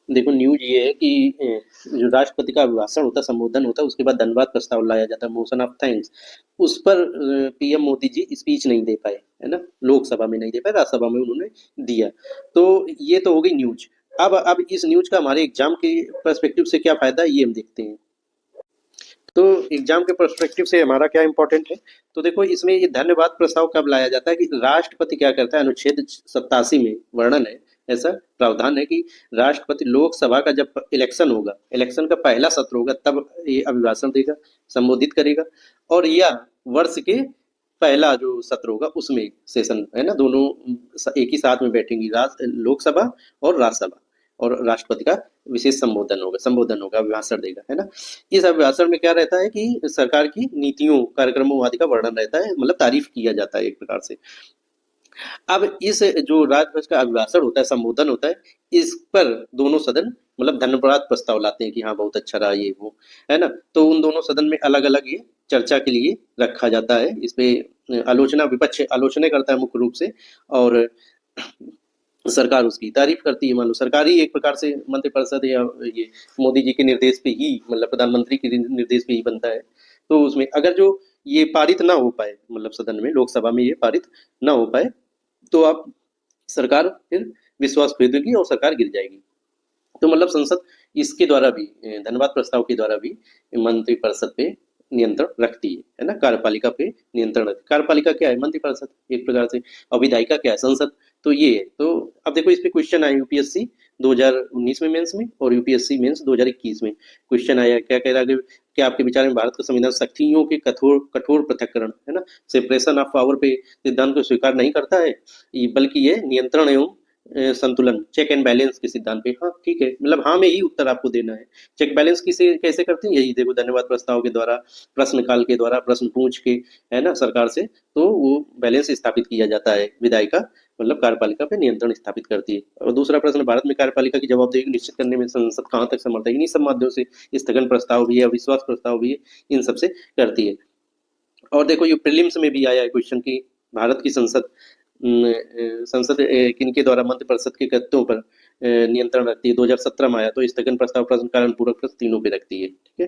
देखो न्यूज ये है कि जो राष्ट्रपति का अभिभाषण होता है, संबोधन होता है, उसके बाद धन्यवाद प्रस्ताव लाया जाता है, मोशन ऑफ थैंक्स। उस पर पीएम मोदी जी स्पीच नहीं दे पाए, है ना, लोकसभा में नहीं दे पाए, राज्यसभा में उन्होंने दिया। तो ये तो हो गई न्यूज। अब इस न्यूज का हमारे एग्जाम के पर्सपेक्टिव से क्या फायदा है, ये हम देखते हैं। तो एग्जाम के पर्सपेक्टिव से हमारा क्या इंपॉर्टेंट है। तो देखो इसमें ये धन्यवाद प्रस्ताव कब लाया जाता है कि राष्ट्रपति क्या करता है, अनुच्छेद 87 में वर्णन है, ऐसा प्रावधान है कि राष्ट्रपति लोकसभा का जब इलेक्शन होगा, इलेक्शन का पहला सत्र होगा, तब ये अभिभाषण देगा, संबोधित करेगा। और या वर्ष के पहला जो सत्र होगा उसमें सेशन, है ना, दोनों एक ही साथ में बैठेंगी, लोकसभा और राज्यसभा, और राष्ट्रपति का विशेष संबोधन होगा, अभिभाषण देगा, है ना। इस अभिभाषण में क्या रहता है कि सरकार की नीतियों, कार्यक्रमों आदि का वर्णन रहता है, मतलब तारीफ किया जाता है एक प्रकार से। अब इस जो राजपक्ष का अभिभाषण होता है, संबोधन होता है, इस पर दोनों सदन मतलब धन्यवाद प्रस्ताव लाते हैं कि हाँ बहुत अच्छा रहा ये वो, है ना। तो उन दोनों सदन में अलग अलग ये चर्चा के लिए रखा जाता है। इस पे आलोचना, विपक्ष आलोचना करता है मुख्य रूप से, और सरकार उसकी तारीफ करती है। मान लो सरकार ही एक प्रकार से मंत्रिपरिषद या ये मोदी जी के निर्देश पे ही, मतलब प्रधानमंत्री के निर्देश पे ही बनता है। तो उसमें अगर जो ये पारित ना हो पाए, मतलब सदन में, लोकसभा में ये पारित ना हो पाए, तो आप सरकार फिर विश्वास खरीदेगी और सरकार गिर जाएगी। तो मतलब संसद इसके द्वारा भी, धन्यवाद प्रस्ताव के द्वारा भी मंत्रिपरिषद पे नियंत्रण रखती है ना, कार्यपालिका पे नियंत्रण रखती है। कार्यपालिका क्या है, मंत्रिपरिषद एक प्रकार से। और विधायिका क्या है, संसद। तो ये है। तो अब देखो इस पे क्वेश्चन आए यूपीएससी 2019 में मेंस में, और यूपीएससी मेंस 2021 में क्वेश्चन आया, क्या कह रहा है कि क्या आपके विचार में भारत का संविधान शक्तियों के कठोर कठोर पृथक्करण, है ना, सेपरेशन ऑफ पावर पे सिद्धांत को स्वीकार नहीं करता है, बल्कि ये नियंत्रण एवं संतुलन, चेक एंड बैलेंस के सिद्धांत पे। हाँ ठीक है, मतलब हाँ में ही उत्तर आपको देना है। चेक बैलेंस किसे कैसे करते हैं, यही देखो धन्यवाद प्रस्ताव के द्वारा, प्रश्न काल के द्वारा, प्रश्न पूछ के, है ना, सरकार से। तो वो बैलेंस स्थापित किया जाता है, विधायिका मतलब कार्यपालिका पे नियंत्रण स्थापित करती है। और दूसरा प्रश्न, भारत में कार्यपालिका की जवाबदेही निश्चित करने में संसद कहाँ तक समर्थ है। इन्हीं सब माध्यमों से स्थगन प्रस्ताव भी है, अविश्वास प्रस्ताव भी है, इन सबसे करती है। और देखो ये प्रीलिम्स में भी आया है क्वेश्चन की, भारत की संसद संसद किनके द्वारा मंत्रिपरिषद के गद्दों पर नियंत्रण रखती है। 2017 में आया, तो स्थगन प्रस्ताव, प्रश्न, कारण, पूरक प्रश्न तीनों पे रखती है। ठीक है।